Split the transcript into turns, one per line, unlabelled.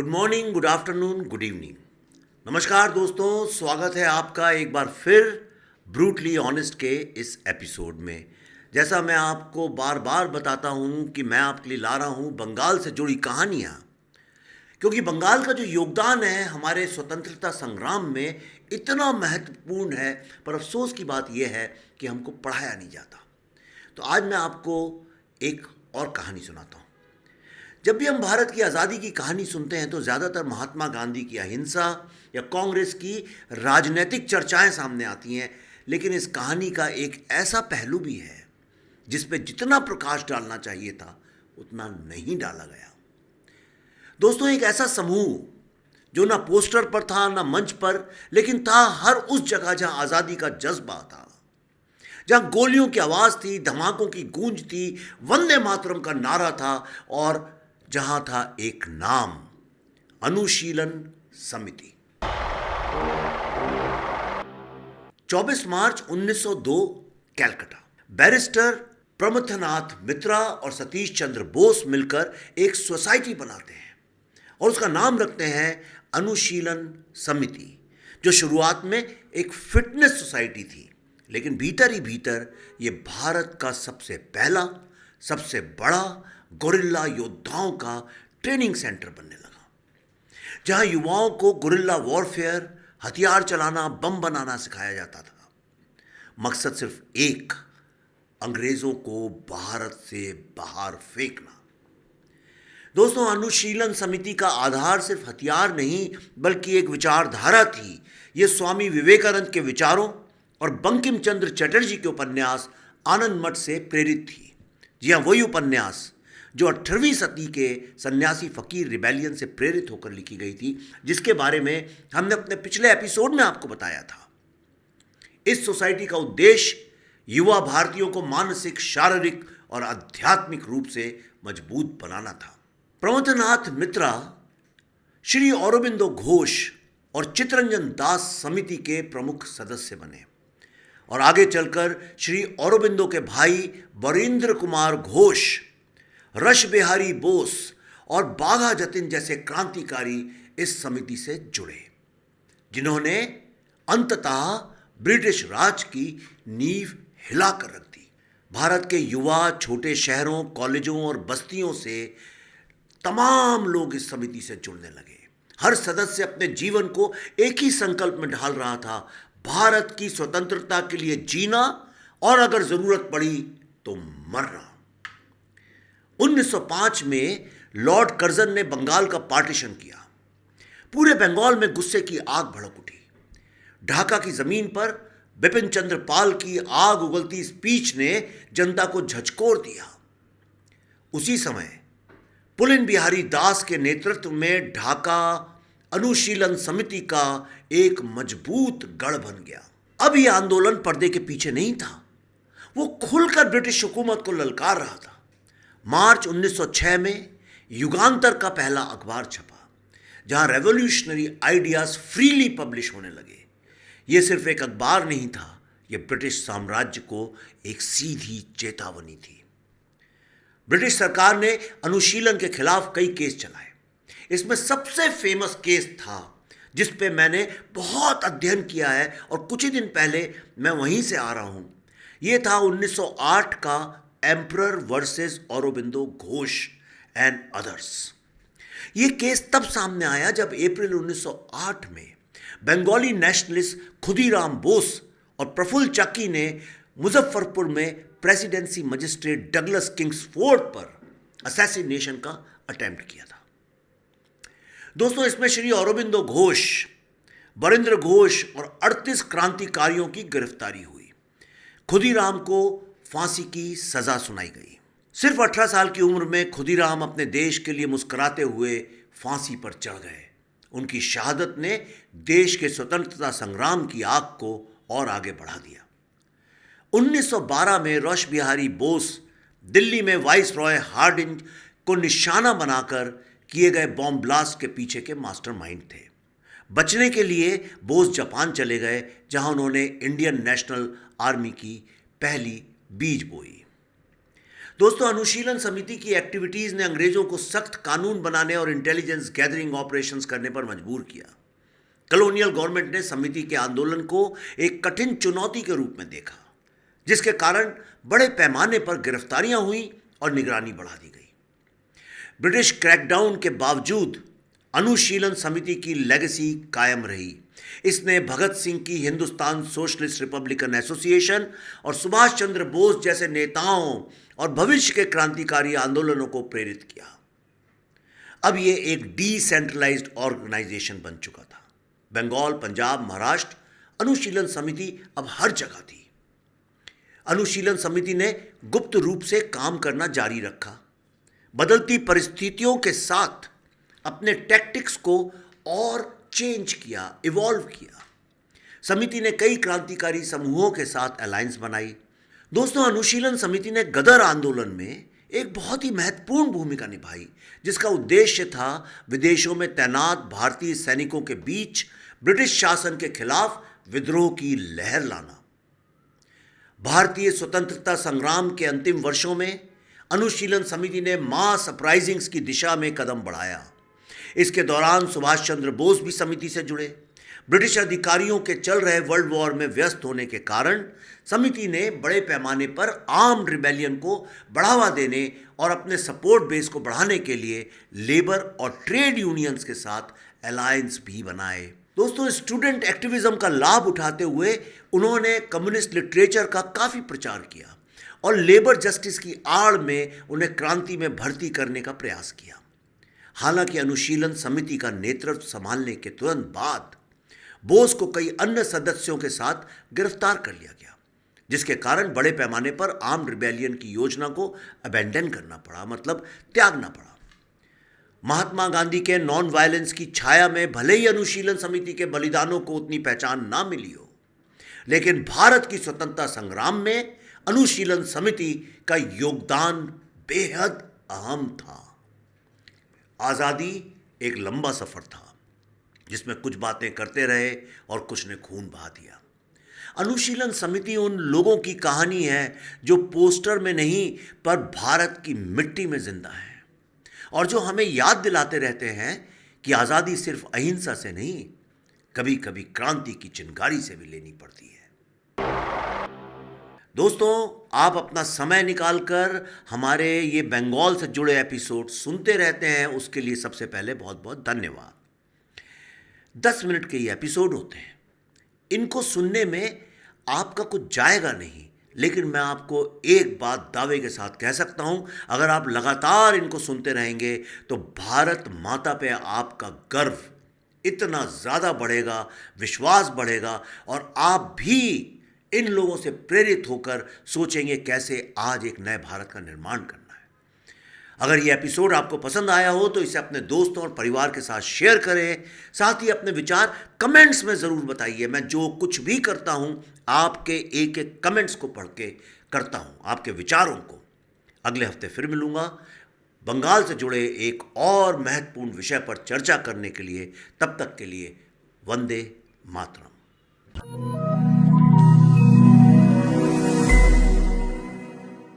Morning, good afternoon, good evening. नमस्कार दोस्तों, स्वागत है आपका एक बार फिर ब्रूटली ऑनेस्ट के इस एपिसोड में। जैसा मैं आपको बार बार बताता हूँ कि मैं आपके लिए ला रहा हूँ बंगाल से जुड़ी कहानियाँ, क्योंकि बंगाल का जो योगदान है हमारे स्वतंत्रता संग्राम में इतना महत्वपूर्ण है। पर अफसोस की बात यह है कि हमको पढ़ाया नहीं जाता। तो आज मैं आपको एक और कहानी सुनाता हूँ। जब भी हम भारत की आज़ादी की कहानी सुनते हैं तो ज़्यादातर महात्मा गांधी की अहिंसा या कांग्रेस की राजनीतिक चर्चाएं सामने आती हैं, लेकिन इस कहानी का एक ऐसा पहलू भी है जिस पे जितना प्रकाश डालना चाहिए था उतना नहीं डाला गया। दोस्तों, एक ऐसा समूह जो ना पोस्टर पर था ना मंच पर, लेकिन था हर उस जगह जहां आज़ादी का जज्बा था, जहां गोलियों की आवाज़ थी, धमाकों की गूंज थी, वंदे मातरम का नारा था और जहां था एक नाम, अनुशीलन समिति। 24 मार्च 1902, कैलकाटा। बैरिस्टर प्रमथनाथ मित्रा और सतीश चंद्र बोस मिलकर एक सोसाइटी बनाते हैं और उसका नाम रखते हैं अनुशीलन समिति, जो शुरुआत में एक फिटनेस सोसाइटी थी, लेकिन भीतर ही भीतर ये भारत का सबसे पहला, सबसे बड़ा गुरिल्ला योद्धाओं का ट्रेनिंग सेंटर बनने लगा, जहां युवाओं को गुरिल्ला वॉरफेयर, हथियार चलाना, बम बनाना सिखाया जाता था। मकसद सिर्फ एक, अंग्रेजों को भारत से बाहर फेंकना। दोस्तों, अनुशीलन समिति का आधार सिर्फ हथियार नहीं बल्कि एक विचारधारा थी। यह स्वामी विवेकानंद के विचारों और बंकिम चंद्र चटर्जी के उपन्यास आनंद मठ से प्रेरित थी। जी हाँ, वही उपन्यास जो 18वीं सदी के सन्यासी फकीर रिबेलियन से प्रेरित होकर लिखी गई थी, जिसके बारे में हमने अपने पिछले एपिसोड में आपको बताया था। इस सोसाइटी का उद्देश्य युवा भारतीयों को मानसिक, शारीरिक और आध्यात्मिक रूप से मजबूत बनाना था। प्रमथनाथ मित्रा श्री औरोबिंदो घोष और चित्तरंजन दास समिति के प्रमुख सदस्य बने और आगे चलकर श्री औरोबिंदो के भाई वरेंद्र कुमार घोष, रश बिहारी बोस और बाघा जतिन जैसे क्रांतिकारी इस समिति से जुड़े, जिन्होंने अंततः ब्रिटिश राज की नींव हिलाकर रख दी। भारत के युवा छोटे शहरों, कॉलेजों और बस्तियों से तमाम लोग इस समिति से जुड़ने लगे। हर सदस्य अपने जीवन को एक ही संकल्प में ढाल रहा था, भारत की स्वतंत्रता के लिए जीना और अगर जरूरत पड़ी तो मरना। 1905 में लॉर्ड कर्जन ने बंगाल का पार्टीशन किया। पूरे बंगाल में गुस्से की आग भड़क उठी। ढाका की जमीन पर बिपिन चंद्र पाल की आग उगलती स्पीच ने जनता को झकझोर दिया। उसी समय पुलिन बिहारी दास के नेतृत्व में ढाका अनुशीलन समिति का एक मजबूत गढ़ बन गया। अब यह आंदोलन पर्दे के पीछे नहीं था, वो खुलकर ब्रिटिश हुकूमत को ललकार रहा था। मार्च 1906 में युगांतर का पहला अखबार छपा, जहां रेवोल्यूशनरी आइडियाज फ्रीली पब्लिश होने लगे। यह सिर्फ एक अखबार नहीं था, यह ब्रिटिश साम्राज्य को एक सीधी चेतावनी थी। ब्रिटिश सरकार ने अनुशीलन के खिलाफ कई केस चलाए। इसमें सबसे फेमस केस था जिस पे मैंने बहुत अध्ययन किया है और कुछ ही दिन पहले मैं वहीं से आ रहा हूं। यह था 1908 का emperor versus Aurobindo Ghosh and others. यह केस तब सामने आया जब अप्रैल 1908 में बंगाली नेशनलिस्ट खुदीराम बोस और प्रफुल्ल चक्की ने मुजफ्फरपुर में प्रेसिडेंसी मजिस्ट्रेट डगलस किंग्सफोर्ड पर असैसिनेशन का अटेम्प्ट किया था। दोस्तों, इसमें श्री औरोबिंदो घोष, वरेंद्र घोष और 38 क्रांतिकारियों की गिरफ्तारी हुई। खुदीराम को फांसी की सजा सुनाई गई। सिर्फ 18 साल की उम्र में खुदीराम अपने देश के लिए मुस्कुराते हुए फांसी पर चढ़ गए। उनकी शहादत ने देश के स्वतंत्रता संग्राम की आग को और आगे बढ़ा दिया। 1912 में रश बिहारी बोस दिल्ली में वाइस रॉय हार्डिंज को निशाना बनाकर किए गए बॉम्ब ब्लास्ट के पीछे के मास्टरमाइंड थे। बचने के लिए बोस जापान चले गए, जहां उन्होंने इंडियन नेशनल आर्मी की पहली बीज बोई। दोस्तों, अनुशीलन समिति की एक्टिविटीज ने अंग्रेजों को सख्त कानून बनाने और इंटेलिजेंस गैदरिंग ऑपरेशंस करने पर मजबूर किया। कॉलोनियल गवर्नमेंट ने समिति के आंदोलन को एक कठिन चुनौती के रूप में देखा, जिसके कारण बड़े पैमाने पर गिरफ्तारियां हुई और निगरानी बढ़ा दी गई। ब्रिटिश क्रैकडाउन के बावजूद अनुशीलन समिति की लेगेसी कायम रही। इसने भगत सिंह की हिंदुस्तान सोशलिस्ट रिपब्लिकन एसोसिएशन और सुभाष चंद्र बोस जैसे नेताओं और भविष्य के क्रांतिकारी आंदोलनों को प्रेरित किया। अब यह एक डिसेंट्रलाइज्ड ऑर्गेनाइजेशन बन चुका था। बंगाल, पंजाब, महाराष्ट्र अनुशीलन समिति अब हर जगह थी। अनुशीलन समिति ने गुप्त रूप से काम करना जारी रखा, बदलती परिस्थितियों के साथ अपने टैक्टिक्स को और चेंज किया, इवॉल्व किया। समिति ने कई क्रांतिकारी समूहों के साथ अलायंस बनाई। दोस्तों, अनुशीलन समिति ने गदर आंदोलन में एक बहुत ही महत्वपूर्ण भूमिका निभाई, जिसका उद्देश्य था विदेशों में तैनात भारतीय सैनिकों के बीच ब्रिटिश शासन के खिलाफ विद्रोह की लहर लाना। भारतीय स्वतंत्रता संग्राम के अंतिम वर्षों में अनुशीलन समिति ने मास अपराइजिंग्स की दिशा में कदम बढ़ाया। इसके दौरान सुभाष चंद्र बोस भी समिति से जुड़े। ब्रिटिश अधिकारियों के चल रहे वर्ल्ड वॉर में व्यस्त होने के कारण समिति ने बड़े पैमाने पर आर्म्ड रिबेलियन को बढ़ावा देने और अपने सपोर्ट बेस को बढ़ाने के लिए लेबर और ट्रेड यूनियंस के साथ अलायंस भी बनाए। दोस्तों, स्टूडेंट एक्टिविज्म का लाभ उठाते हुए उन्होंने कम्युनिस्ट लिटरेचर का काफ़ी प्रचार किया और लेबर जस्टिस की आड़ में उन्हें क्रांति में भर्ती करने का प्रयास किया। हालांकि अनुशीलन समिति का नेतृत्व संभालने के तुरंत बाद बोस को कई अन्य सदस्यों के साथ गिरफ्तार कर लिया गया, जिसके कारण बड़े पैमाने पर आर्म्ड रिबेलियन की योजना को अबेंडन करना पड़ा, मतलब त्यागना पड़ा। महात्मा गांधी के नॉन वायलेंस की छाया में भले ही अनुशीलन समिति के बलिदानों को उतनी पहचान ना मिली हो, लेकिन भारत की स्वतंत्रता संग्राम में अनुशीलन समिति का योगदान बेहद अहम था। आज़ादी एक लंबा सफर था, जिसमें कुछ बातें करते रहे और कुछ ने खून बहा दिया। अनुशीलन समिति उन लोगों की कहानी है जो पोस्टर में नहीं पर भारत की मिट्टी में जिंदा है, और जो हमें याद दिलाते रहते हैं कि आज़ादी सिर्फ अहिंसा से नहीं, कभी कभी क्रांति की चिंगारी से भी लेनी पड़ती है। दोस्तों, आप अपना समय निकालकर हमारे ये बंगाल से जुड़े एपिसोड सुनते रहते हैं, उसके लिए सबसे पहले बहुत बहुत धन्यवाद। 10 मिनट के ये एपिसोड होते हैं। इनको सुनने में आपका कुछ जाएगा नहीं, लेकिन मैं आपको एक बात दावे के साथ कह सकता हूं, अगर आप लगातार इनको सुनते रहेंगे तो भारत माता पे आपका गर्व इतना ज़्यादा बढ़ेगा, विश्वास बढ़ेगा, और आप भी इन लोगों से प्रेरित होकर सोचेंगे कैसे आज एक नए भारत का निर्माण करना है। अगर ये एपिसोड आपको पसंद आया हो तो इसे अपने दोस्तों और परिवार के साथ शेयर करें। साथ ही अपने विचार कमेंट्स में ज़रूर बताइए। मैं जो कुछ भी करता हूं आपके एक एक कमेंट्स को पढ़ के करता हूं, आपके विचारों को। अगले हफ्ते फिर मिलूंगा बंगाल से जुड़े एक और महत्वपूर्ण विषय पर चर्चा करने के लिए। तब तक के लिए वंदे मातरम।